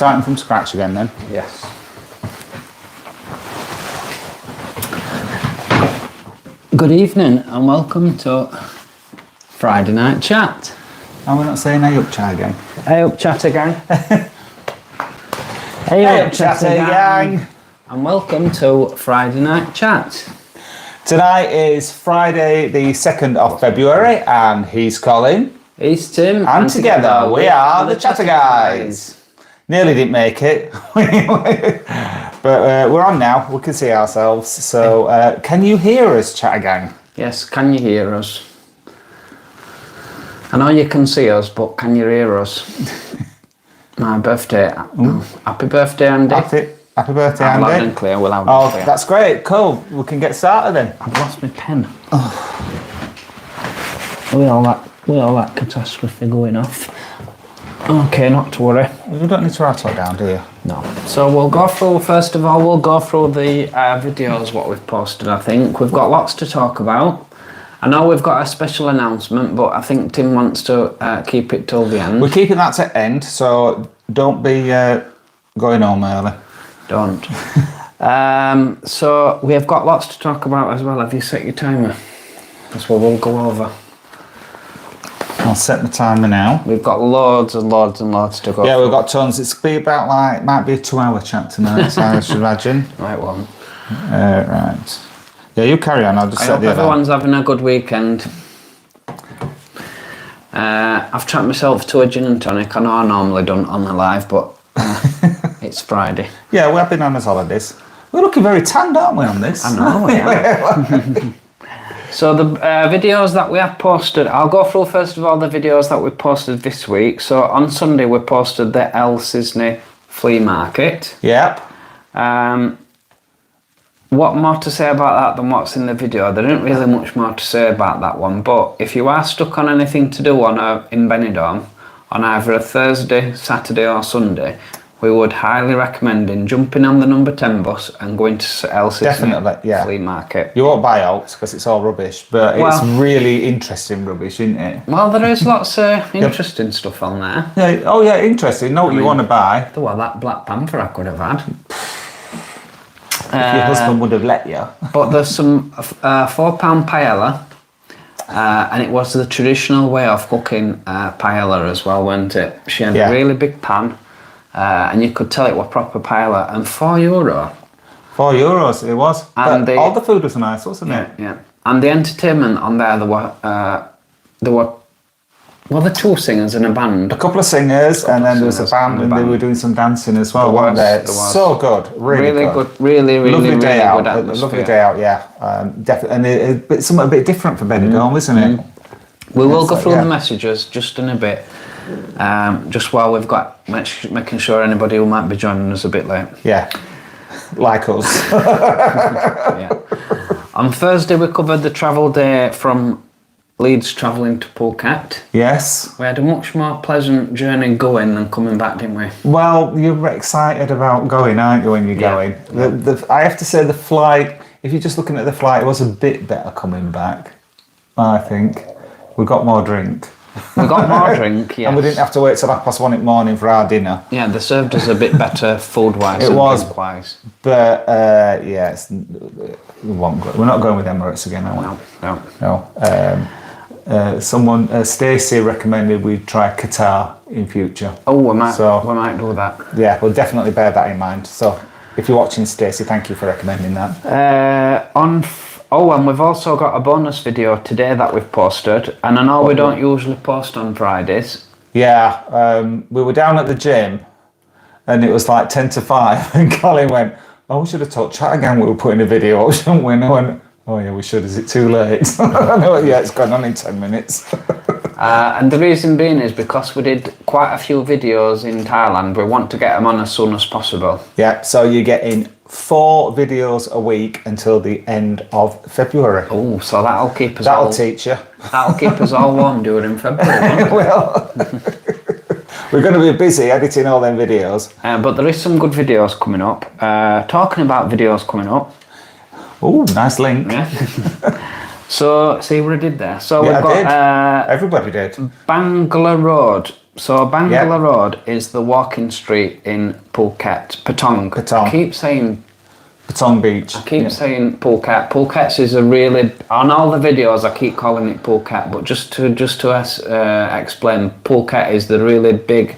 starting from scratch again then? Yes. Good evening and welcome to Friday Night Chat. And we're not saying hey up chat again. Hey up chat again. Hey up chat again. And welcome to Friday Night Chat. Tonight is Friday the 2nd of February and he's Colin. He's Tim. And together we are the Chatter Guys. Nearly didn't make it. But we're on now, we can see ourselves. So can you hear us, Chatter Gang? Yes, can you hear us? I know you can see us, but can you hear us? My birthday. Happy birthday, Andy. Happy birthday, Andy. Loud and clear, we'll have Oh, that's great. Cool. We can get started then. I've lost my pen. With all that catastrophe going off. Okay, not to worry. You don't need to write it down, do you? No. So we'll go through, first of all, the videos, what we've posted, I think. We've got lots to talk about. I know we've got a special announcement, but I think Tim wants to keep it till the end. We're keeping that to end, so don't be going home early. Don't. So we have got lots to talk about as well. Have you set your timer? That's what we'll go over. I'll set the timer now. We've got loads and loads and loads to go. Yeah, we've got tons. It's be about might be a 2-hour chat tonight, so I should imagine. Right one. Right. Yeah, you carry on. I'll just I set hope the other. Everyone's having a good weekend. I've treated myself to a gin and tonic. I know I normally don't on the live, but it's Friday. Yeah, we have been on his holidays. We're looking very tanned, aren't we, on this? I know, yeah. So the videos that we have posted, I'll go through first of all the videos that we posted this week. So on Sunday we posted the El Cisne flea market. Yep. What more to say about that than what's in the video? There isn't really much more to say about that one, but if you are stuck on anything to do in Benidorm on either a Thursday, Saturday or Sunday, we would highly recommend jumping on the number 10 bus and going to El Cisne flea market. You won't buy out because it's all rubbish, but it's really interesting rubbish, isn't it? Well, there is lots of interesting stuff on there. Yeah. Oh yeah, interesting. Know what you want to buy. Well, that Black Panther I could have had. If your husband would have let you. But there's some £4 paella, and it was the traditional way of cooking paella as well, wasn't it? She had a really big pan, and you could tell it was proper paella, and €4. €4 it was. And but all the food was nice, wasn't it? Yeah. And the entertainment on there, there were the two singers in a band. A couple of singers, and then there was a band, and they were doing some dancing as well, weren't they? So good, really good. Really lovely day out. Good atmosphere. Lovely day out, yeah. Definitely, and it's something a bit different for Benidorm, isn't it? We will go through the messages just in a bit, just while we've got making sure anybody who might be joining us a bit late. Yeah, like us. Yeah. On Thursday we covered the travel day from Leeds travelling to Phuket. Yes. We had a much more pleasant journey going than coming back, didn't we? Well, you're excited about going, aren't you, when you're going? I have to say the flight, if you're just looking at the flight, it was a bit better coming back, I think. We got more drink. We got more drink, yes. And we didn't have to wait till 1:30 in the morning for our dinner. Yeah, they served us a bit better food-wise and drink-wise. But, we're not going with Emirates again, are we? No. Stacey recommended we try Qatar in future. Oh, we might do that. Yeah, we'll definitely bear that in mind. So, if you're watching, Stacey, thank you for recommending that. And we've also got a bonus video today that we've posted, and I know we don't usually post on Fridays. Yeah, we were down at the gym, and it was like 10 to 5, and Colin went, we should have told Chat again we were putting a video up, shouldn't we? And I went, oh yeah, we should. Is it too late? It's gone on in 10 minutes. And the reason being is because we did quite a few videos in Thailand. We want to get them on as soon as possible. Yeah, so you're getting 4 videos a week until the end of February. Oh, so that'll keep us That'll teach you. That'll keep us all warm during February. Well, we're going to be busy editing all them videos. But there is some good videos coming up. Talking about videos coming up. Oh, nice link. Yeah. So, see what I did there? So we've got... Everybody did. Bangla Road So Bangla Road is the walking street in Phuket, Patong. Patong. I keep saying Patong Beach. I keep saying Phuket. Phuket is a really, on all the videos I keep calling it Phuket, but just to explain, Phuket is the really big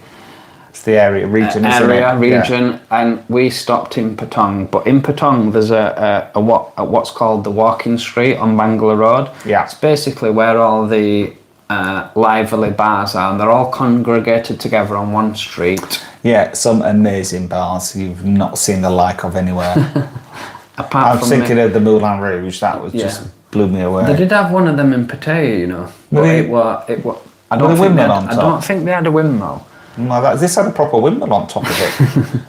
It's the region, isn't it? region, and we stopped in Patong. But in Patong, there's what's called the walking street on Bangla Road. Yeah. It's basically where all the lively bars are, and they're all congregated together on one street. Yeah, some amazing bars you've not seen the like of anywhere. Apart I'm from thinking of the Moulin Rouge. That was just blew me away. They did have one of them in Pattaya, you know. But it was. I don't think they had a windmill. No, this had a proper windmill on top of it.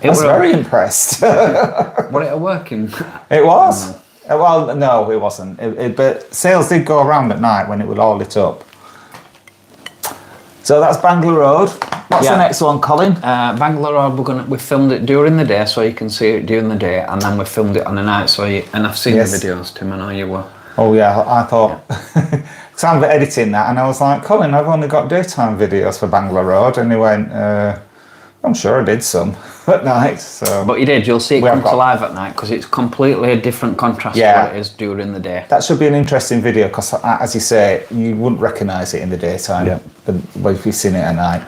I was very impressed. Was it a working? It was. Well, no, it wasn't. But sales did go around at night when it was all lit up. So that's Bangla Road. What's the next one, Colin? Bangla Road. We filmed it during the day, so you can see it during the day, and then we filmed it on the night. And I've seen the videos, Tim. I know you were. Oh yeah, I thought. Because I'm editing that, and I was like, Colin, I've only got daytime videos for Bangla Road, and he went, I'm sure I did some at night. So. But you did. You'll see it come to life at night because it's completely a different contrast to what it is during the day. That should be an interesting video because, as you say, you wouldn't recognise it in the daytime, but if you've seen it at night.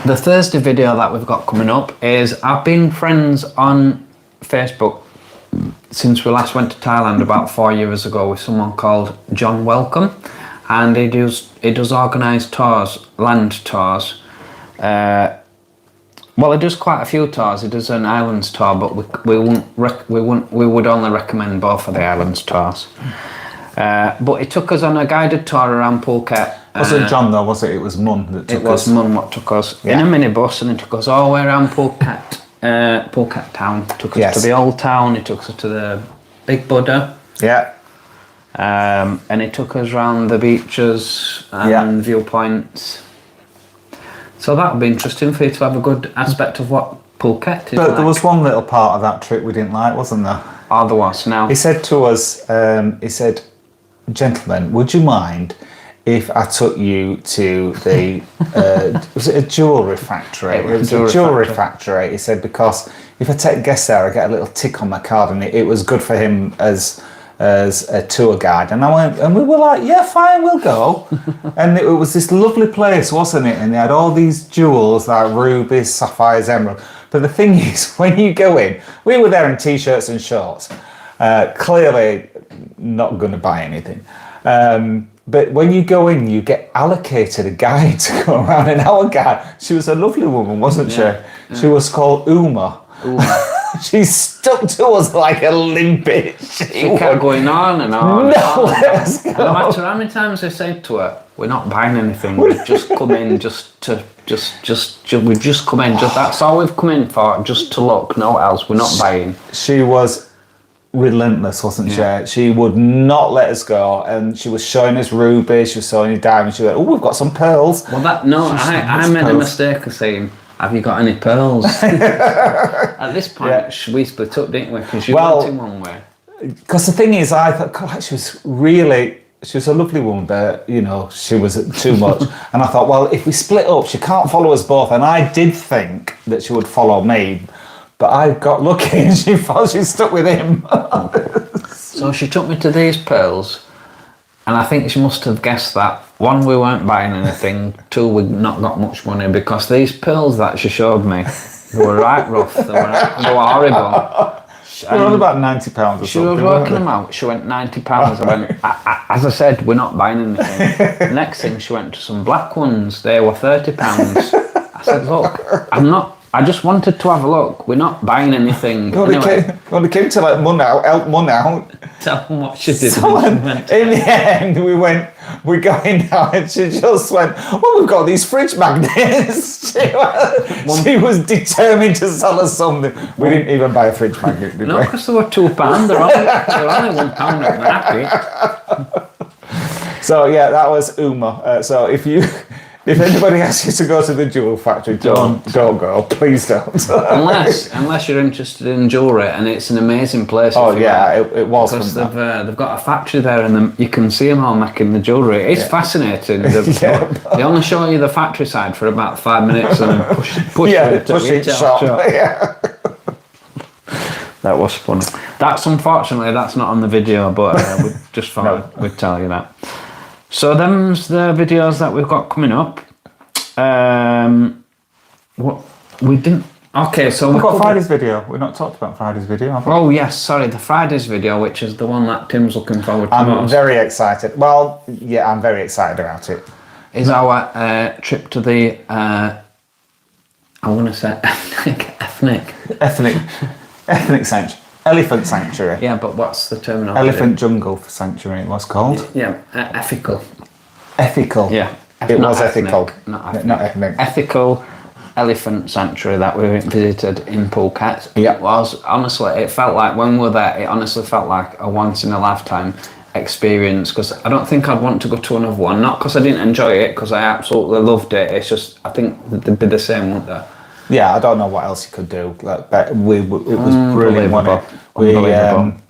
The Thursday video that we've got coming up is I've been friends on Facebook since we last went to Thailand about 4 years ago with someone called John Welcome, and he does organised tours, land tours. Well, he does quite a few tours. He does an islands tour, but we would only recommend both of the islands tours. But he took us on a guided tour around Phuket. Wasn't John though, was it? It was Mum that took us. It was Mum what took us in a minibus, and he took us all the way around Phuket. Phuket town. Took us to the old town. He took us to the big Buddha. Yeah. And he took us around the beaches and viewpoints. So that would be interesting for you to have a good aspect of what Phuket is. But there was one little part of that trip we didn't like, wasn't there? Oh, there was. Now he said to us, "Gentlemen, would you mind if I took you to the was it a jewellery factory? It was a jewellery factory." He said, because if I take guests there, I get a little tick on my card, and it was good for him as a tour guide. And I went, and we were like, yeah, fine, we'll go. And it was this lovely place, wasn't it? And they had all these jewels like rubies, sapphires, emerald. But the thing is, when you go in, we were there in t-shirts and shorts, clearly not going to buy anything. But when you go in, you get allocated a guide to go around. And our guide, she was a lovely woman, wasn't she? Yeah. She was called Uma. She stuck to us like a limpet. She kept going on and on. No matter how many times I said to her, we're not buying anything. We've just come in we've just come in. That's all we've come in for, just to look. No else. We're not buying. She was relentless, wasn't she? She would not let us go, and she was showing us rubies. She was showing us diamonds. She went, "Oh, we've got some pearls." Well, I made a mistake of saying, "Have you got any pearls?" At this point, we split up, didn't we? Because you went in one way. Because the thing is, I thought, God, she was a lovely woman, but, you know, she was too much. And I thought, well, if we split up, she can't follow us both. And I did think that she would follow me, but I got lucky and she stuck with him. So she took me to these pearls, and I think she must have guessed that, one, we weren't buying anything, two, we'd not got much money, because these pearls that she showed me, they were right rough, they were horrible. They were on about £90 or something. She was working them out. She went £90. I went, as I said, we're not buying anything. Next thing, she went to some black ones. They were £30. I said, look, I just wanted to have a look. We're not buying anything. They came to like help Mun out. Tell them what she did. So in the end, we're going now, and she just went, well, we've got these fridge magnets. She was determined to sell us something. We didn't even buy a fridge magnet, did we? No, because they were £2. They're only £1 at the market. So yeah, that was Uma. So if If anybody asks you to go to the jewel factory, don't go. Please don't. unless you're interested in jewellery, and it's an amazing place. Oh yeah, it was. Because they've got a factory there, and you can see them all making the jewellery. It's fascinating. They only show you the factory side for about 5 minutes, and then push it shop. Yeah. That was funny. Unfortunately that's not on the video, but we just thought we'd tell you that. So them's the videos that we've got coming up. What we didn't. Okay, so we've got Friday's video. We've not talked about Friday's video, have we? Oh yes, sorry, the Friday's video, which is the one that Tim's looking forward to. I'm very excited. Well, yeah, I'm very excited about it. Is our trip to the I want to say ethnic sanctuary. Elephant sanctuary. Yeah, but what's the terminology? Elephant jungle sanctuary, it was called. Yeah, ethical. Ethical. Yeah. It was ethical. Not ethnic. Ethical elephant sanctuary that we visited in Phuket. Yeah. It was, honestly, it felt like, when we were there, it honestly felt like a once in a lifetime experience, because I don't think I'd want to go to another one. Not because I didn't enjoy it, because I absolutely loved it. It's just, I think they'd be the same, wouldn't they? Yeah, I don't know what else you could do. But it was brilliant, wasn't it? Unbelievable.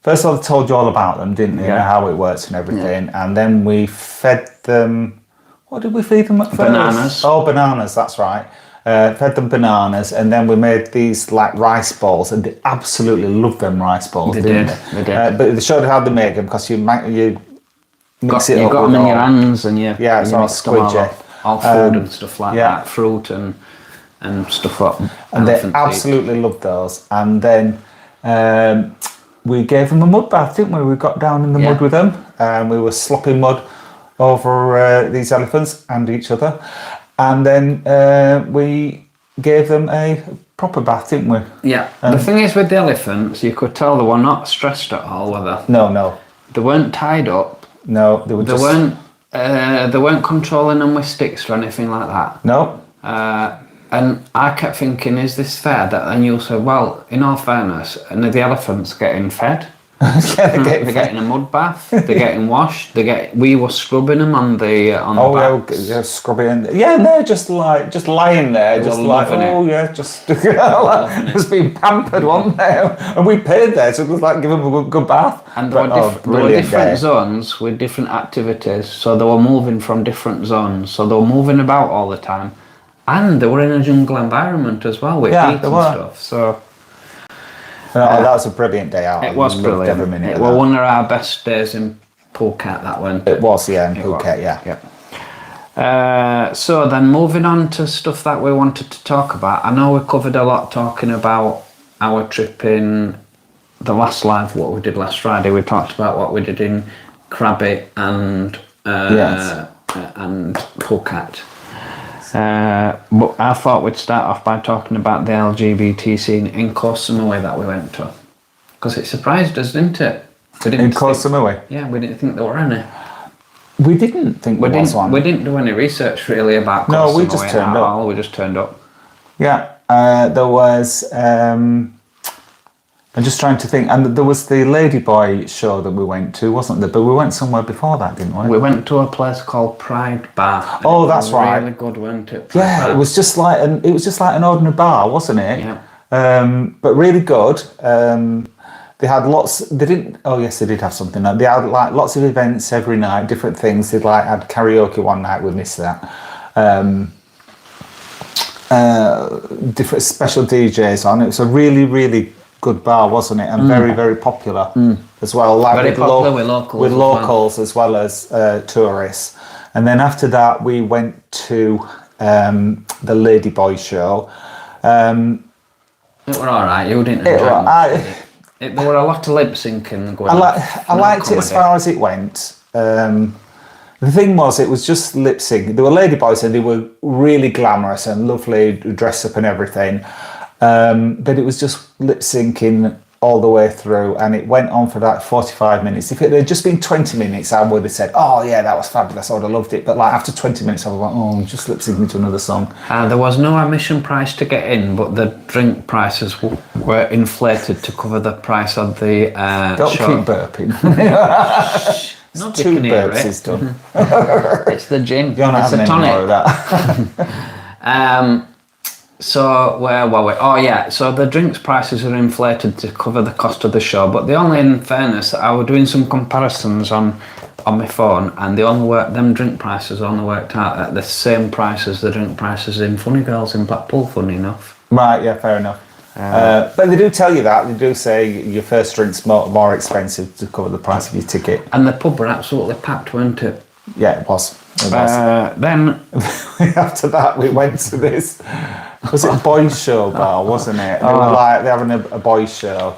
First of all, I told you all about them, didn't you? Yeah. How it works and everything. Yeah. And then we fed them... What did we feed them at first? Bananas. Oh, bananas, that's right. Fed them bananas, and then we made these like rice balls, and they absolutely loved them rice balls. They didn't did. But they showed how they make them, because you mix it up. You got them in your hands, and you it's all squidgy. All food and stuff like that, fruit and stuff like that. And they absolutely loved those. And then we gave them a mud bath, didn't we? We got down in the mud with them, and we were slopping mud over these elephants and each other. And then we gave them a proper bath, didn't we? Yeah. The thing is, with the elephants, you could tell they were not stressed at all, were they? No. They weren't tied up. No, they were just... They weren't controlling them with sticks or anything like that. No. And I kept thinking, is this fair? And you'll say, well, in all fairness, and the elephants getting fed. They're getting a mud bath. They're getting washed. We were scrubbing them on the backs. Yeah, scrubbing. Yeah, and they're just lying there, just being pampered, weren't they? And we paid there, so it was like give them a good bath. And there were different zones with different activities, so they were moving from different zones. So they were moving about all the time, and they were in a jungle environment as well with heat and stuff. So. That was a brilliant day out. It was brilliant. Every minute it was one of our best days in Phuket, that one. It was, in Phuket, So then moving on to stuff that we wanted to talk about. I know we covered a lot talking about our trip in the last live, what we did last Friday. We talked about what we did in Krabi and Phuket. But I thought we'd start off by talking about the LGBT scene in Koh Samui that we went to, because it surprised us, didn't it? In Koh Samui? Yeah, we didn't think there were any. We didn't think there was one. We didn't do any research really about Koh Samui. No, we just turned up. We just turned up. Yeah, there was... I'm just trying to think, and there was the Ladyboy show that we went to, wasn't there? But we went somewhere before that, didn't we? We went to a place called Pride Bar. Oh, that's right. Really good, wasn't it? Yeah, it was just like an ordinary bar, wasn't it? Yeah. But really good. They had lots. They didn't. Oh yes, they did have something. They had like lots of events every night, different things. They had karaoke one night. We missed that. Different special DJs on. It was a really, really good bar, wasn't it? And very, very popular as well. Like very popular with locals. With locals as well as tourists. And then after that, we went to the Ladyboy show. It were all right. You didn't enjoy it. There were a lot of lip syncing going on. I liked it as far as it went. The thing was, it was just lip sync. They were ladyboys and they were really glamorous and lovely, dressed up and everything. But it was just lip syncing all the way through, and it went on for like 45 minutes. If it had just been 20 minutes, I would have said, oh yeah, that was fabulous, I would have loved it. But like after 20 minutes, I was like, oh, I'm just lip syncing to another song. There was no admission price to get in, but the drink prices were inflated to cover the price of the Don't show. keep burping. Nobody Two can hear burps it. is done. It's the gin. You're not It's the having any more tonic. of that. So where were we? Oh yeah, so the drinks prices are inflated to cover the cost of the show, but the only, in fairness, I was doing some comparisons on my phone, and them drink prices only worked out at the same price as the drink prices in Funny Girls in Blackpool, funny enough. Right, yeah, fair enough. But they do tell you that. They do say your first drink's more expensive to cover the price of your ticket. And the pub were absolutely packed, weren't it? Yeah, it was. It was. Then After that, we went to this. Was it a boys' show bar, wasn't it? They were like they're having a boys' show.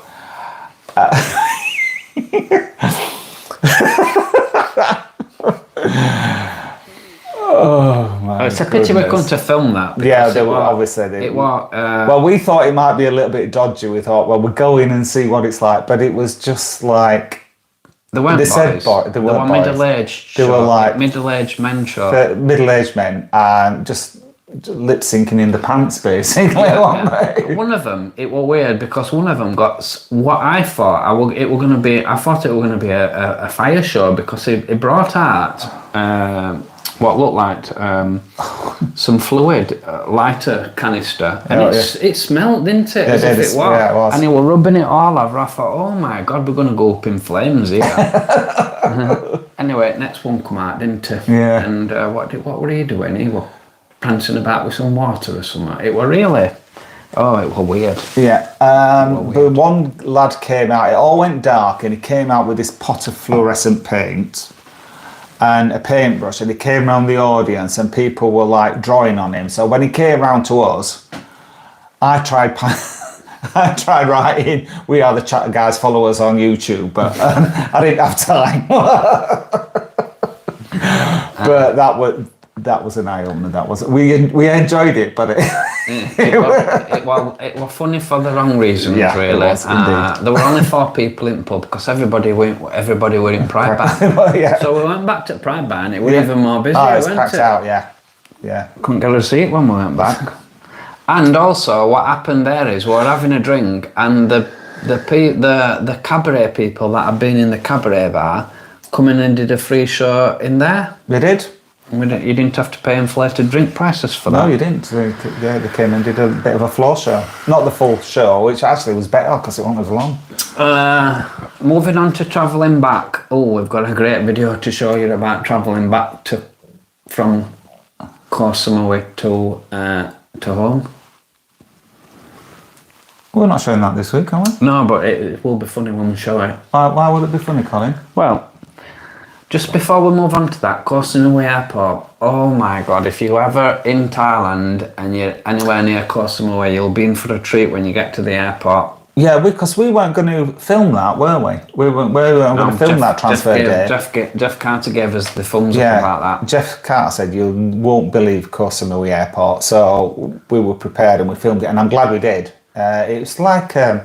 Oh my! it's a pity we couldn't have filmed that. Yeah, they were obviously. It was. Well, we thought it might be a little bit dodgy. We thought, well, we'll go in and see what it's like, but it was just like. They weren't boys. Said they weren't boys. Middle-aged. They were like middle-aged men show. Middle-aged men and just lip syncing in the pants, basically. Yeah. One of them, it was weird because one of them got what I thought it was going to be. I thought it was going to be a fire show because it brought out what looked like some fluid, lighter canister, and it smelled, didn't it? As if it was. Yeah, it was. And he was rubbing it all over. I thought, oh my God, we're going to go up in flames here. Anyway, next one come out, didn't it? Yeah. And what were he doing? He was prancing about with some water or something. It was really. Oh, it was weird. Yeah. The one lad came out. It all went dark, and he came out with this pot of fluorescent paint and a paintbrush, and he came around the audience and people were like drawing on him. So when he came round to us, I tried writing, "We are the Chatter Guys, follow us on YouTube," but I didn't have time. But that was an eye opener. That was we enjoyed it, but it was funny for the wrong reasons, really. It was, indeed. There were only 4 people in the pub because everybody were in Pride Bar. Well, yeah. So we went back to Pride Bar and it was even more busy. Oh, it's wasn't packed it? out. Yeah. Couldn't get a seat when we went back. And also, what happened there is we were having a drink, and the cabaret people that had been in the cabaret bar come in and did a free show in there. They did. You didn't have to pay inflated drink prices for that. No, you didn't. They came and did a bit of a floor show. Not the full show, which actually was better because it wasn't as long. Moving on to travelling back. Oh, we've got a great video to show you about travelling back from Koh to home. We're not showing that this week, are we? No, but it will be funny when we show it. Why would it be funny, Colin? Well, just before we move on to that, Koh Samui Airport. Oh my God, if you're ever in Thailand and you're anywhere near Koh Samui, you'll be in for a treat when you get to the airport. Yeah, because we weren't going to film that, were we? We weren't going to film that transfer day. Jeff Carter gave us the thumbs up about that. Jeff Carter said, "You won't believe Koh Samui Airport." So we were prepared and we filmed it, and I'm glad we did. It's like it's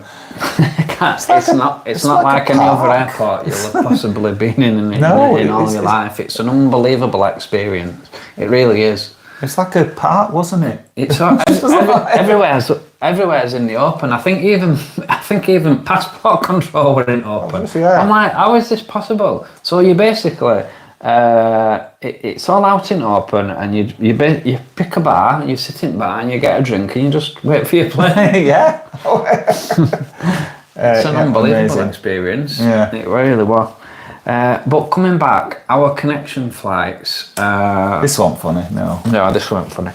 not like any other airport you'll have possibly been in all your life. It's an unbelievable experience. It really is. It's like a park, wasn't it? It's everywhere's in the open. I think even passport control were in open. Yeah. I'm like, how is this possible? So you basically. It's all out in open, and you pick a bar, you sit in the bar, and you get a drink, and you just wait for your plane. Yeah. It's an unbelievable amazing experience. Yeah. It really was. But coming back, our connection flights. This wasn't funny, no. No, this wasn't funny.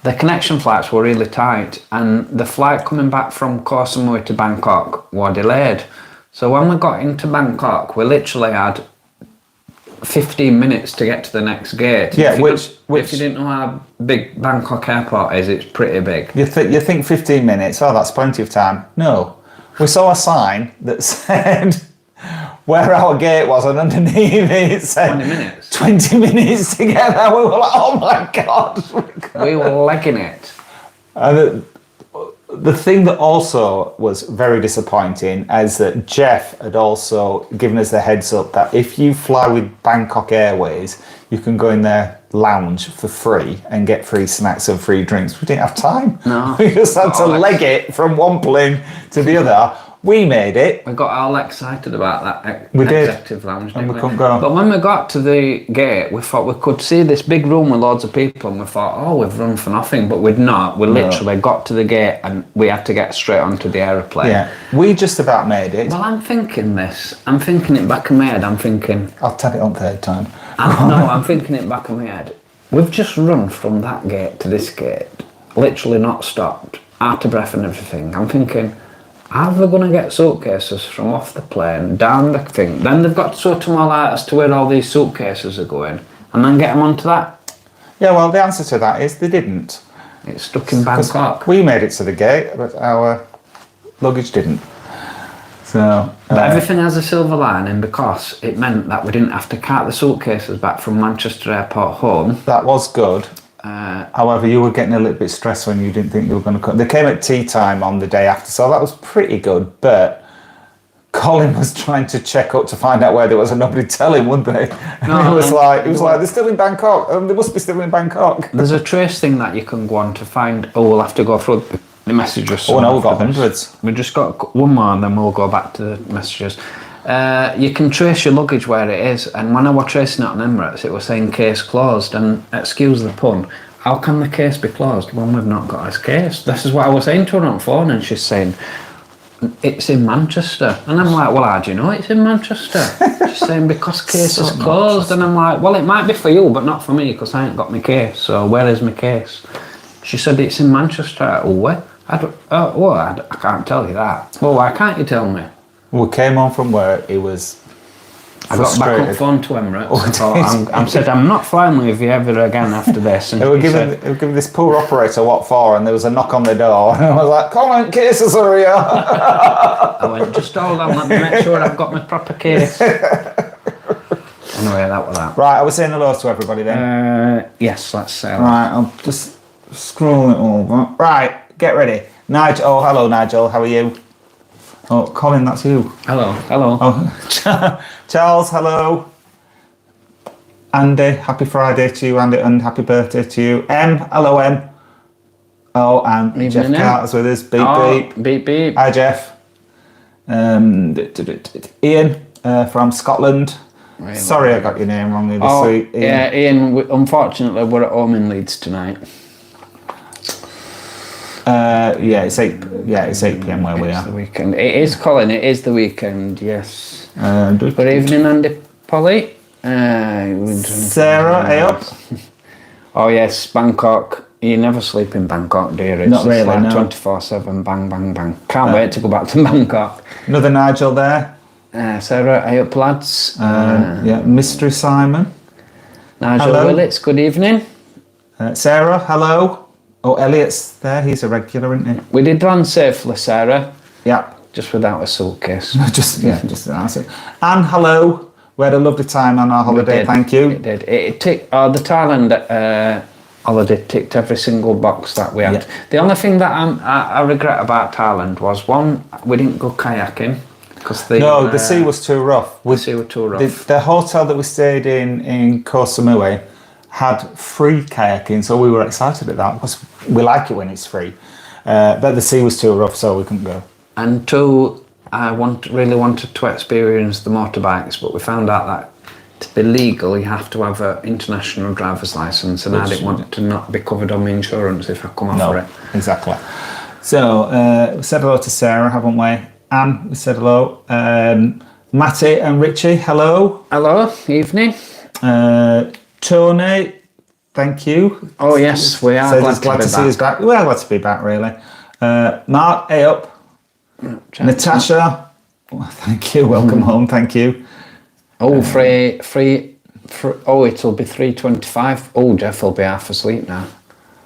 The connection flights were really tight, and the flight coming back from Koh Samui to Bangkok was delayed. So when we got into Bangkok, we literally had 15 minutes to get to the next gate. Yeah, if you didn't know how big Bangkok airport is, it's pretty big. You think 15 minutes, that's plenty of time. No. We saw a sign that said where our gate was, and underneath it said 20 minutes. 20 minutes to get there. We were like, oh my God. We were legging it. And the thing that also was very disappointing is that Jeff had also given us the heads up that if you fly with Bangkok Airways, you can go in their lounge for free and get free snacks and free drinks. We didn't have time. No. We just had to leg it from one plane to the other. We made it. We got all excited about that We did. executive lounge, And didn't we couldn't go. But when we got to the gate, we thought we could see this big room with loads of people, and we thought, oh, we've run for nothing, but we'd not. We literally got to the gate and we had to get straight onto the aeroplane. Yeah, we just about made it. Well, I'm thinking it back in my head, I'm thinking... I'll tell it on third time. I'm thinking it back in my head. We've just run from that gate to this gate, literally not stopped, out of breath and everything. I'm thinking... How are they going to get suitcases from off the plane, down the thing? Then they've got to sort them all out as to where all these suitcases are going, and then get them onto that? Yeah, well, the answer to that is they didn't. It's stuck in Bangkok. We made it to the gate, but our luggage didn't. So, But everything has a silver lining because it meant that we didn't have to cart the suitcases back from Manchester Airport home. that was good. However, you were getting a little bit stressed when you didn't think you were going to come. They came at tea time on the day after, so that was pretty good. But Colin was trying to check up to find out where there was, and nobody tell him, wouldn't they? And he was like, they're still in Bangkok. They must be still in Bangkok. There's a trace thing that you can go on to find. Oh, we'll have to go through the messages. Oh no, we've got hundreds. We just got one more, and then we'll go back to the messages. You can trace your luggage where it is, and when I was tracing it on Emirates, it was saying case closed, and excuse the pun, how can the case be closed when we've not got his case? This is what I was saying to her on the phone, and she's saying, it's in Manchester. And I'm like, well, how do you know it's in Manchester? She's saying, because case is closed. And I'm like, well, it might be for you, but not for me, because I ain't got my case, so where is my case? She said, it's in Manchester. Oh, where? I can't tell you that. Well, why can't you tell me? We came home from work, it was I got back on phone to Emirates. I said, I'm not flying with you ever again after this. And they were giving this poor operator what for, and there was a knock on the door, and I was like, Colin, cases are here. I went, just hold on, let me make sure I've got my proper case. Anyway, that was that. Right, I was saying hello to everybody then. Yes, let's say that. Right, I'll just scroll it over. Right, get ready. Nigel, oh, hello Nigel, how are you? Oh, Colin, that's you. Hello. Oh, Charles, hello. Andy, happy Friday to you, Andy, and happy birthday to you. Hello, M. Oh, and Evening, Jeff M. Carter's with us. Beep, beep. Beep, beep. Hi, Jeff. Ian from Scotland. Really? Sorry I got your name wrong this week. Ian. Yeah, Ian, unfortunately, we're at home in Leeds tonight. It's 8 p.m. where we It's are. the weekend. It is, Colin, it is the weekend, yes. Good evening, Andy Polly. Sarah, hey up. Oh yes, Bangkok. You never sleep in Bangkok, do you? It's Not really, like no. 24/7, bang, bang, bang. Can't wait to go back to Bangkok. Another Nigel there. Sarah, hey up, lads. Mystery Simon. Nigel hello. Willits, good evening. Sarah, hello. Oh, Elliot's there. He's a regular, isn't he? We did land safely, Sarah. Yeah. Just without a suitcase. just that's it. And hello. We had a lovely time on our holiday. Thank you. It did. It ticked. The Thailand holiday ticked every single box that we had. Yeah. The only thing that I regret about Thailand was one, we didn't go kayaking because the sea was too rough. The sea was too rough. The hotel that we stayed in Koh Samui had free kayaking, so we were excited at that because we like it when it's free. But the sea was too rough, so we couldn't go. And two, I really wanted to experience the motorbikes, but we found out that to be legal, you have to have an international driver's license, and I didn't want to not be covered on my insurance if I come off for it. Exactly. So we said hello to Sarah, haven't we? Anne, we said hello. Matty and Richie, hello. Hello, evening. Tony, thank you. Oh yes, we are glad to see us back. We are glad to be back, really. Mark, hey up. Natasha, thank you. Welcome home. Thank you. Oh, free. Oh, it'll be 3:25. Oh, Jeff will be half asleep now.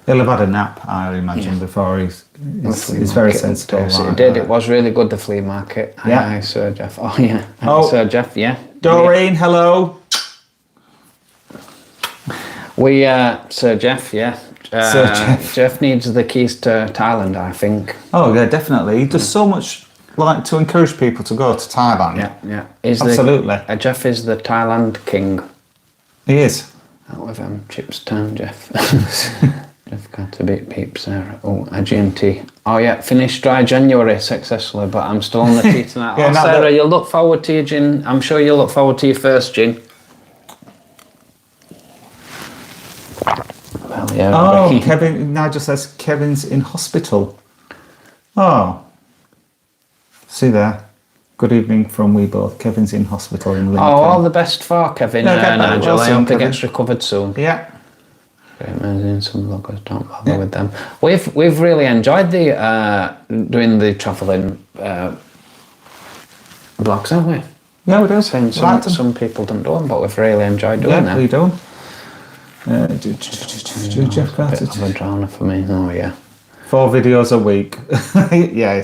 He'll have had a nap, I imagine, before he's very sensible. It did. It was really good, the flea market. Hi, Sir Jeff. Oh yeah. Sir Jeff. Yeah. Doreen, hello. Sir Jeff. Yeah. Sir Jeff. Jeff needs the keys to Thailand, I think. Oh yeah, definitely. He does so much, like, to encourage people to go to Thailand. Yeah. Absolutely. Jeff is the Thailand king. He is. Out with chips down, Jeff. Jeff got a bit peep, Sarah. Oh, a GMT Oh yeah, finished dry January successfully, but I'm still on the tea tonight. Yeah, now Sarah, that- you'll look forward to your gin. I'm sure you'll look forward to your first gin. Well, yeah. Oh, Ricky. Kevin, Nigel says Kevin's in hospital. Oh. See there. Good evening from we both. Kevin's in hospital in Lincoln. Oh, all the best for Kevin, Yeah, get better. Nigel. Well I soon, hope he Kevin. gets recovered soon. Yeah. Great, amazing. Some vloggers don't bother with them. We've really enjoyed the doing the travelling vlogs, haven't we? Yeah, we do. Saying Like them. some people don't do them, but we've really enjoyed doing Yeah, them. we do. Jeff Carter. Bit of a drowner for me. Oh yeah. 4 videos a week. Yeah,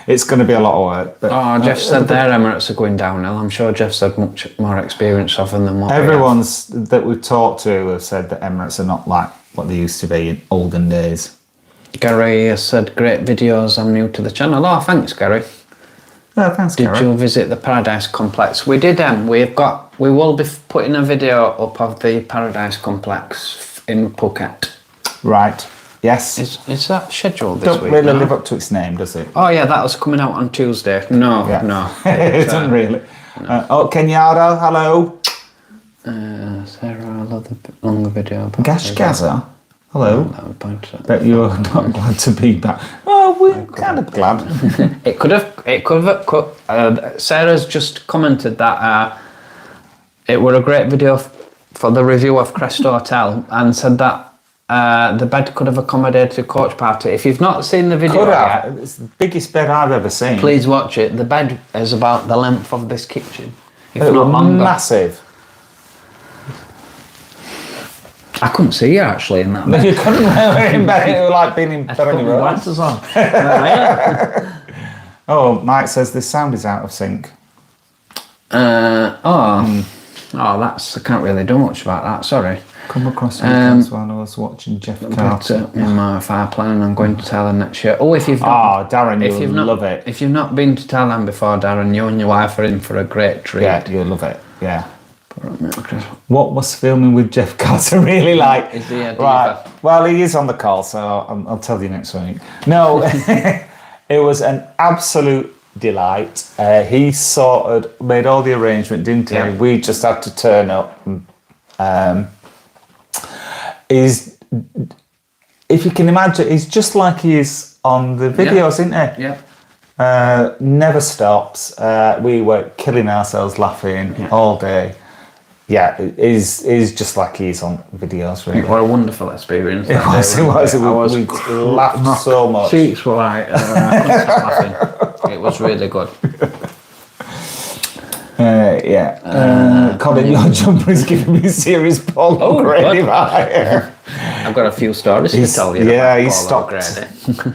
it's going to be a lot of work. But, Oh, Jeff said their Emirates are going downhill. I'm sure Jeff's had much more experience of them than what we have. everyone's that we've talked to have said that Emirates are not like what they used to be in olden days. Gary has said, great videos, I'm new to the channel. Oh, thanks, Gary. Yeah, thanks, Did Gary. you visit the Paradise Complex? We did, we will be putting a video up of the Paradise Complex in Phuket. Right. Yes. Is that scheduled this Don't week? really no? live up to its name, does it? Oh yeah, that was coming out on Tuesday. No, Yeah. no. It doesn't really. Oh, Kenyatta, hello. Sarah, I love the longer video. About Gash Gaza, hello. That would point to- Bet you're not glad to be back. Oh, we're kind of glad. It could have. Sarah's just commented that it were a great video for the review of Crest Hotel, and said that the bed could have accommodated a coach party. If you've not seen the video Could yet, have. It's the biggest bed I've ever seen. please watch it. The bed is about the length of this kitchen, if It not was longer. massive. I couldn't see you actually in that No, bed. you couldn't wear it in bed. It was like being in I bed put on my your own. glasses on. Oh, Mike says the sound is out of sync. I can't really do much about that. Sorry. Come across weekends while I was watching Jeff But Carter. in my fire plan, I'm going to Thailand next year. Oh, if you've not, Darren, if you'll you've not, love it. If you've not been to Thailand before, Darren, you and your wife are in for a great treat. Yeah, you'll love it. Yeah. What was filming with Jeff Carter really like? Is he a diva? Right. Well, he is on the call, so I'll tell you next week. No, it was an absolute delight. He sort of made all the arrangement, didn't he? Yeah. We just had to turn up. If you can imagine, he's just like he is on the videos, isn't he? Yeah. Never stops. We were killing ourselves laughing all day. Yeah, he's just like he's on videos, really. What a wonderful experience. It was. We laughed so much. Cheeks were like, I couldn't stop laughing. It was really good. Colin, your jumper is giving me serious Paul O'Grady good. vibe. I've got a few stories to tell you. Yeah, about he Paul stopped.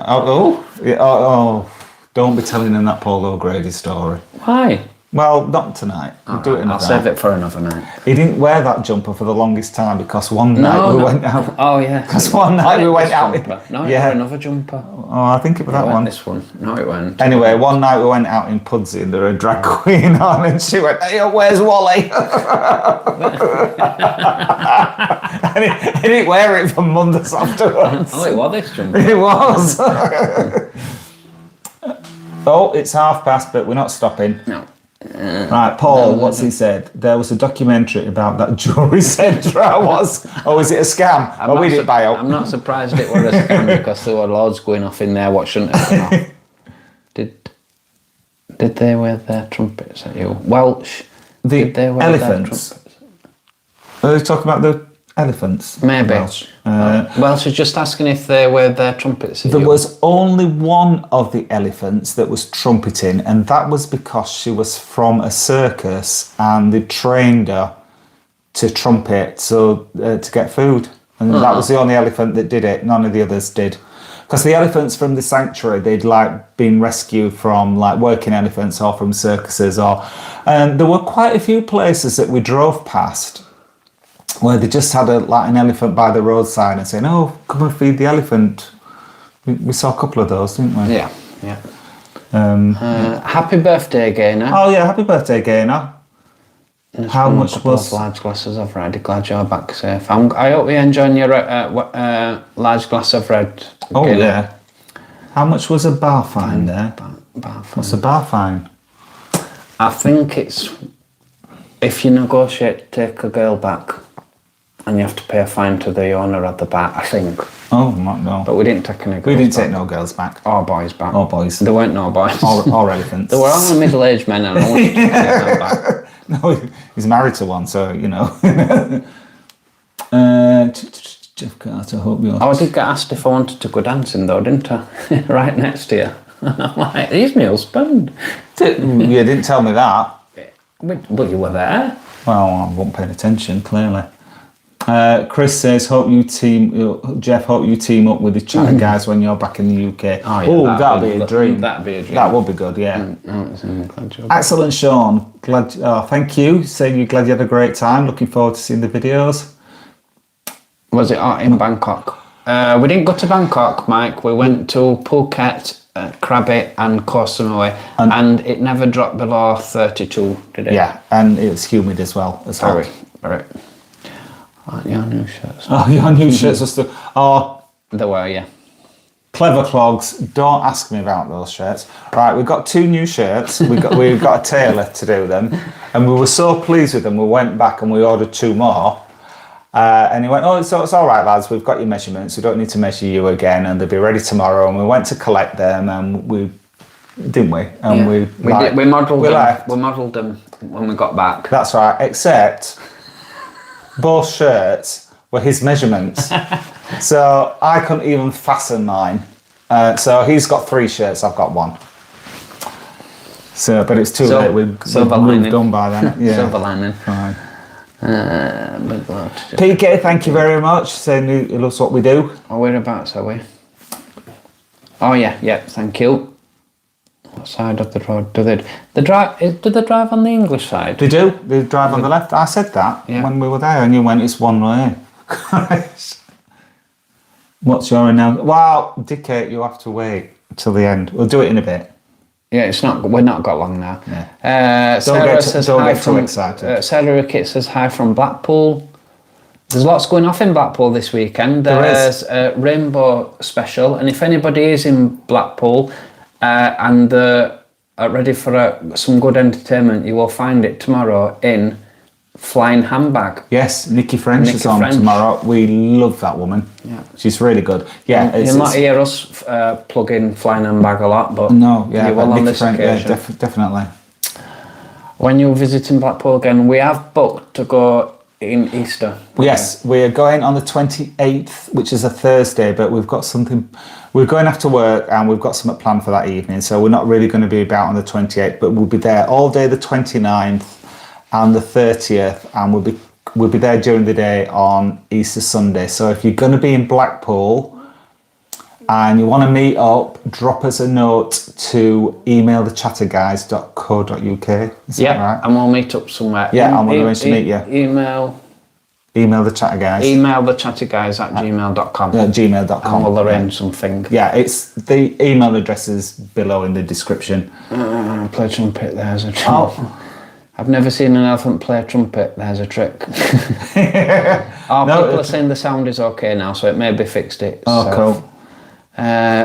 O'Grady. Don't be telling him that Paul O'Grady story. Why? Well, not tonight. We'll do it I'll another save night. it for another night. He didn't wear that jumper for the longest time because one night we went out. Oh yeah. Because one night we went out. No, Yeah. yeah. Another jumper. Oh, I think it was that It one. went this one. No, it went. Anyway, one night we went out in Pudsey and there was a drag queen on and she went, "Hey, where's Wally?" and he didn't wear it for months afterwards. Oh, it was this jumper. It was. Oh, it's 5:30, but we're not stopping. No. Right, Paul, what's he said? There was a documentary about that jewellery centre I was. Oh, is it a scam? We didn't buy out. I'm not surprised it was a scam because there were loads going off in there. What shouldn't have gone off? Did they wear their trumpets at you? Welsh. The Did they wear elephants. Their trumpets? Are they talking about the elephants? Maybe. Welsh. Welsh was just asking if they wear their trumpets at There you. was only one of the elephants that was trumpeting, and that was because she was from a circus and they trained her to trumpet to get food. And that was the only elephant that did it. None of the others did. Because the elephants from the sanctuary, they'd like been rescued from like working elephants or from circuses and there were quite a few places that we drove past where they just had an elephant by the roadside and saying, "Oh, come and feed the elephant." We saw a couple of those, didn't we? Yeah, yeah. Happy birthday, Gaynor. Oh yeah, happy birthday, Gaynor. How much was? large glasses of red? Glad you're back safe. I hope you're enjoying your large glass of red. Oh Gaynor. yeah. How much was a bar fine there? Bar fine. What's a bar fine? I think it's if you negotiate, take a girl back, and you have to pay a fine to the owner of the bar. I think. Oh, no. But we didn't take any girls We didn't back. take no girls back. Or boys back. Or boys. There weren't no boys. Or elephants. There were only middle-aged men, and I wanted to take them back. No, he's married to one, so, you know. Jeff Carter, hope you're... Oh, I did get asked if I wanted to go dancing, though, didn't I? Right next to you. I'm like, he's my husband. You didn't tell me that. But you were there. Well, I wasn't paying attention, clearly. Chris says, Jeff, hope you team up with the Chatter guys when you're back in the UK. Oh, yeah, that'd be a dream. That'd be a dream. That would be good, yeah. It's an incredible job. Excellent, Sean. Thank you. Saying you're glad you had a great time. Looking forward to seeing the videos. Was it in Bangkok? We didn't go to Bangkok, Mike. We went to Phuket, Krabi and Koh Samui, and it never dropped below 32, did it? Yeah, and it's humid as well. Very. Oh, your new shirts. Oh, your new shirts are still... Oh, They were, yeah. Clever Clogs, don't ask me about those shirts. Right, we've got 2 new shirts. We've got a tailor to do them. And we were so pleased with them, we went back and we ordered 2 more. And he went, it's all right, lads, we've got your measurements. We don't need to measure you again, and they'll be ready tomorrow. And we went to collect them, and didn't we? And yeah. we modelled them when we got back. That's right, except both shirts were his measurements. So I couldn't even fasten mine. So he's got 3 shirts, I've got 1. So, but it's too late. We've done by then. Yeah. Silver lining. Fine. But PK, thank you very much. Saying he loves what we do. Whereabouts are we? Oh yeah, thank you. What side of the road do they drive? Do they drive on the English side? They do. They drive on the left. I said that when we were there, and you went, it's one way. What's your announcement? Wow, Dickhead, you have to wait till the end. We'll do it in a bit. Yeah, we're not got long now. Yeah. Sarah says don't hi get from, too excited. Sarah Rickett says hi from Blackpool. There's lots going off in Blackpool this weekend. There's a Rainbow Special, and if anybody is in Blackpool and are ready for some good entertainment, you will find it tomorrow in Flying Handbag. Yes, Nikki French is on tomorrow. We love that woman. Yeah, she's really good. Yeah, you'll not hear us plug in Flying Handbag a lot, but no, yeah, you will on this French, occasion. Yeah, definitely. When you're visiting Blackpool again, we have booked to go in Easter. Yes, we are going on the 28th, which is a Thursday, but we've got something. We're going after work, and we've got something planned for that evening, so we're not really going to be about on the 28th, but we'll be there all day the 29th. And the 30th, and we'll be there during the day on Easter Sunday. So if you're going to be in Blackpool and you want to meet up, drop us a note to emailthechatterguys.co.uk. Is that right? And we'll meet up somewhere. Yeah, and we'll arrange to meet you. Email the chatterguys. Email the chatterguys at gmail.com. gmail.com. And we'll arrange something. Yeah, it's the email address is below in the description. Play trumpet, there's a trick. I've never seen an elephant play a trumpet, there's a trick. People are saying the sound is okay now, so it may be fixed it. Cool.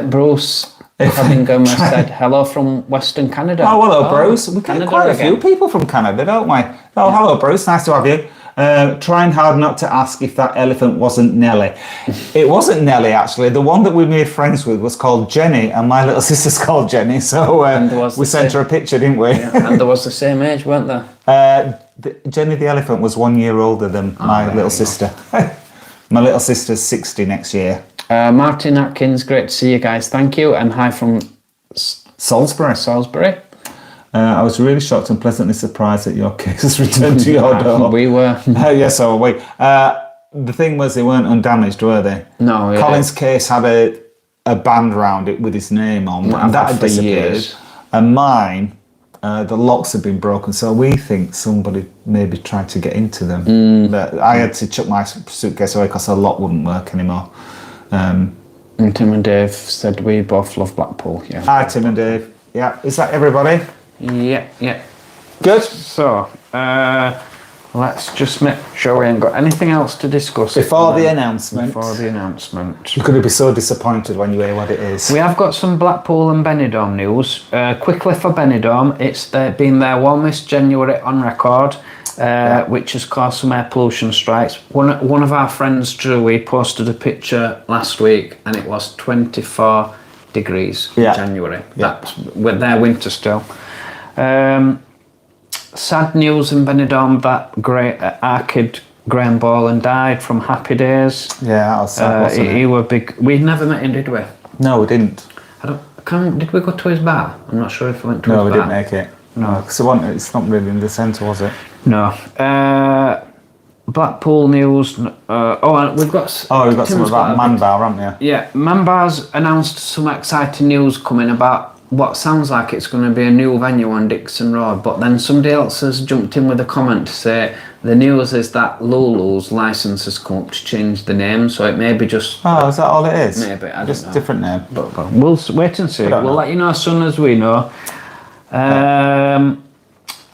Bruce Cunningham has said hello from Western Canada. Oh, hello, Bruce. We get quite a few people from Canada, don't we? Oh, hello, Bruce. Nice to have you. Trying hard not to ask if that elephant wasn't Nelly. It wasn't Nelly, actually. The one that we made friends with was called Jenny, and my little sister's called Jenny, so we sent her a picture, didn't we? Yeah, and there was the same age, weren't there? Jenny the elephant was 1 year older than my little sister. My little sister's 60 next year. Martin Atkins, great to see you guys. Thank you, and hi from Salisbury. I was really shocked and pleasantly surprised that your case was returned to your door. We were. Yes, so we. The thing was, they weren't undamaged, were they? No. Yeah. Colin's case had a band round it with his name on, and that had disappeared. Years. And mine, the locks had been broken, so we think somebody maybe tried to get into them. But I had to chuck my suitcase away because the lock wouldn't work anymore. And Tim and Dave said we both love Blackpool. Yeah. Hi, Tim and Dave. Yeah, is that everybody? Yeah. Good. So, let's just make sure we ain't got anything else to discuss. Before the announcement. Before the announcement. You're going to be so disappointed when you hear what it is. We have got some Blackpool and Benidorm news. Quickly for Benidorm, it's been their warmest January on record, which has caused some air pollution strikes. One of our friends, Drew, he posted a picture last week and it was 24 degrees in January. That's with their winter still. Sad news in Benidorm that our kid Graham Boland died from Happy Days. Yeah, that was sad, wasn't it? He were big. We never met him, did we? No, we didn't. Did we go to his bar? I'm not sure if we went to his bar. No, we didn't make it. No, because it's not really in the centre, was it? No. Blackpool news. We've got. We've got something about Man Bar, haven't we? Yeah, Man Bar's announced some exciting news coming about what sounds like it's going to be a new venue on Dixon Road, but then somebody else has jumped in with a comment to say the news is that Lulu's licence has come up to change the name, so it may be just... Oh, is that all it is? Maybe, I don't know. Just different name. But we'll wait and see. We'll let you know as soon as we know.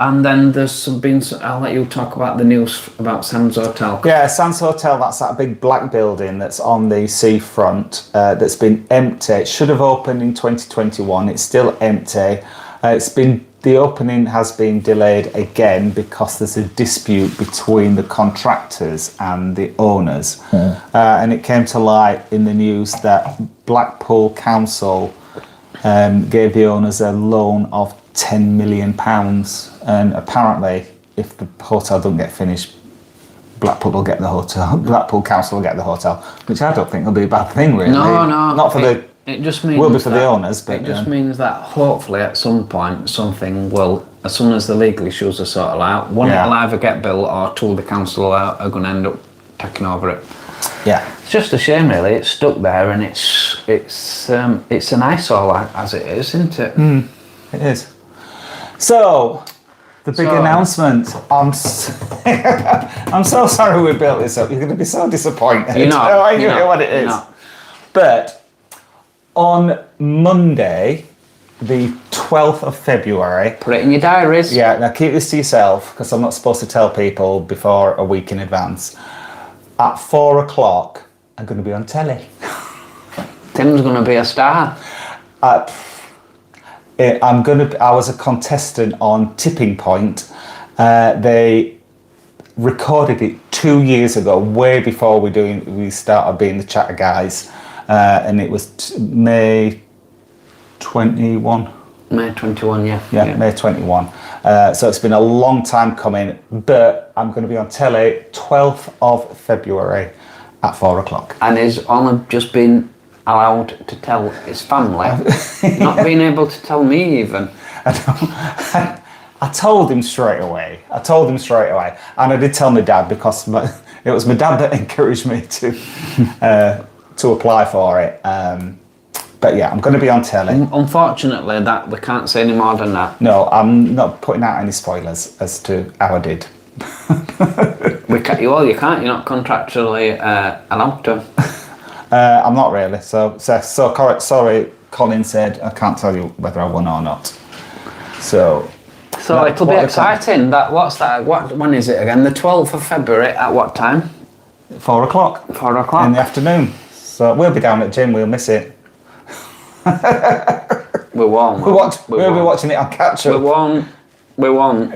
And then I'll let you talk about the news about Sam's Hotel. Yeah, Sam's Hotel, that's that big black building that's on the seafront that's been empty. It should have opened in 2021. It's still empty. The opening has been delayed again because there's a dispute between the contractors and the owners. And it came to light in the news that Blackpool Council gave the owners a loan of £10 million, and apparently if the hotel doesn't get finished, Blackpool will get the hotel. Blackpool Council will get the hotel, which I don't think will be a bad thing, really. No, not for it just means will be for the owners, but it just means that hopefully at some point something will, as soon as the legal issues are sorted out, one it'll either get built or two the council are going to end up taking over it. Yeah, it's just a shame, really. It's stuck there, and it's an eyesore as it is, isn't it? It is. So, the big announcement. I'm so sorry we built this up. You're going to be so disappointed. You know I know what it is. But on Monday, the 12th of February. Put it in your diaries. Yeah, now keep this to yourself because I'm not supposed to tell people before a week in advance. At 4 o'clock, I'm going to be on telly. Tim's going to be a star. I was a contestant on Tipping Point. They recorded it 2 years ago, way before we started being the Chatter Guys, and it was May 21. May 21, yeah. Yeah, May 21. So it's been a long time coming, but I'm going to be on telly 12th of February at 4 o'clock. And he's only just been allowed to tell his family, not being able to tell me even. I told him straight away. And I did tell my dad because it was my dad that encouraged me to apply for it. But yeah, I'm going to be on telly. Unfortunately, that we can't say any more than that. No, I'm not putting out any spoilers as to how I did. You can't. You're not contractually allowed to. I'm not really. So sorry, Colin said I can't tell you whether I won or not. So it'll be exciting. When is it again? The 12th of February at what time? 4 o'clock. 4 o'clock in the afternoon. So we'll be down at gym. We'll miss it. We won't. We'll be watching it on catch up. We won't.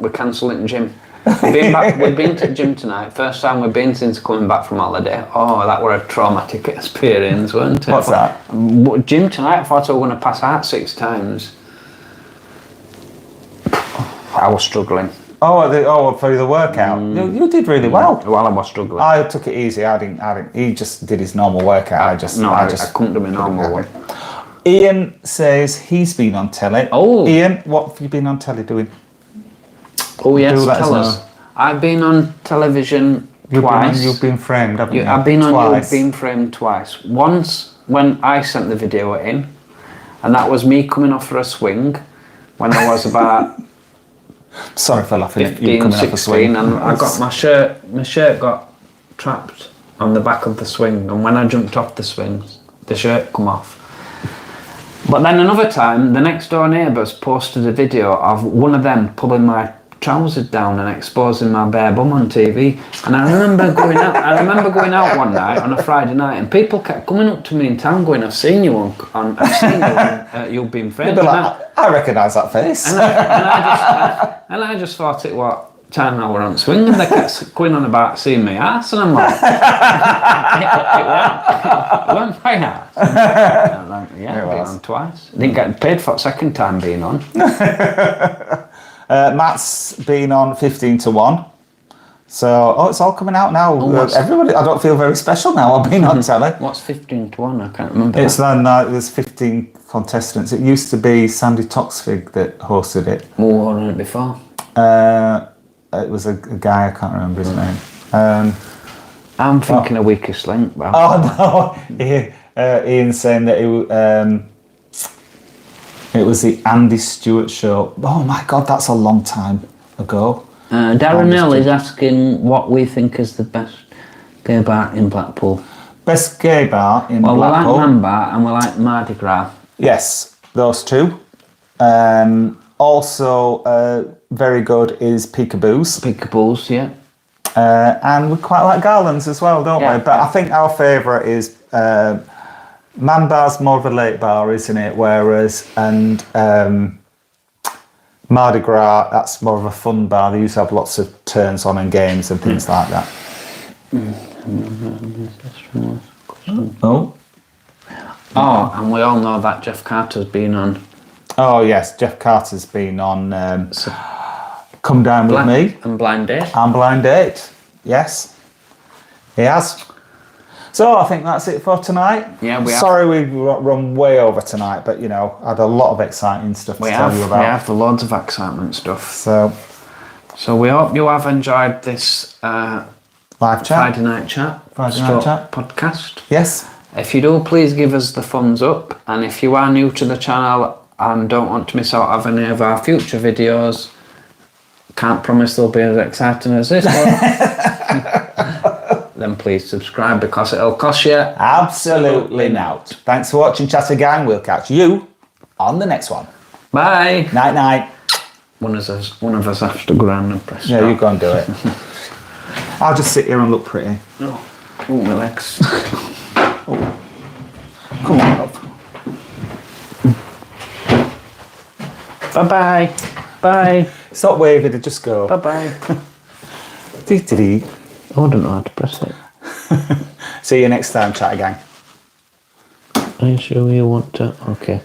We're cancelling gym. We've been to gym tonight. First time we've been since coming back from holiday. Oh, that were a traumatic experience, wasn't it? What's that? Gym tonight. I thought I was going to pass out 6 times. I was struggling. For the workout. You did really well. Well, I was struggling. I took it easy. I didn't. He just did his normal workout. I couldn't do my normal one. Ian says he's been on telly. Oh, Ian, what have you been on telly doing? Oh yes, tell us. I've been on television twice. You've been framed, haven't you? I've been on You've Been Framed twice. Once when I sent the video in, and that was me coming off for a swing when I was about sorry for laughing 15, at you coming 16, off a swing. and I got my shirt got trapped on the back of the swing, and when I jumped off the swing, the shirt come off. But then another time, the next door neighbours posted a video of one of them pulling my trousers down and exposing my bare bum on TV. And I remember going out. One night on a Friday night, and people kept coming up to me in town, going, "I've seen you on You've Been Friends." You'd be like, I recognise that face. And I just thought it was time I were on swing, and they kept going on about seeing me ass, and I'm like, it went my ass. Like, yeah, I've been on twice. Didn't get paid for the second time being on. Matt's been on 15-1. So, it's all coming out now. Everybody, I don't feel very special now. I've been on telly. What's 15-1? I can't remember. It's then there's 15 contestants. It used to be Sandy Toxvig that hosted it. Who won it before? It was a guy, I can't remember his name. I'm thinking a Weakest Link. But oh no, Ian's saying that it was the Andy Stewart show. Oh my God, that's a long time ago. Darren Hill is asking what we think is the best gay bar in Blackpool. Best gay bar in Blackpool? Well, we like Man Bar and we like Mardi Gras. Yes, those two. Also, very good is Peekaboo's. Peekaboo's, yeah. And we quite like Garland's as well, don't we? But I think our favourite is Man Bar's more of a late bar, isn't it? Whereas Mardi Gras, that's more of a fun bar. They used to have lots of turns on and games and things like that. Oh, and we all know that Jeff Carter's been on. Oh yes, Jeff Carter's been on Come Down With Me. And Blind Date. And Blind Date, yes. He has. So I think that's it for tonight. Yeah, we have. Sorry we run way over tonight, but I had a lot of exciting stuff to tell you about. We have loads of excitement stuff. So we hope you have enjoyed this live chat. Friday Night Chat podcast. Yes. If you do, please give us the thumbs up. And if you are new to the channel and don't want to miss out on any of our future videos, can't promise they'll be as exciting as this one, then please subscribe because it'll cost you absolutely nought. Thanks for watching, Chatter Gang. We'll catch you on the next one. Bye. Night night. One of us has to go around and press. Yeah, you go and do it. I'll just sit here and look pretty. No. Oh, my legs. Come on, love. Bye-bye. Bye. Stop waving, just go. Bye-bye. Dee-dee-dee. I don't know how to press it. See you next time, Chatter Gang. Are you sure you want to? Okay.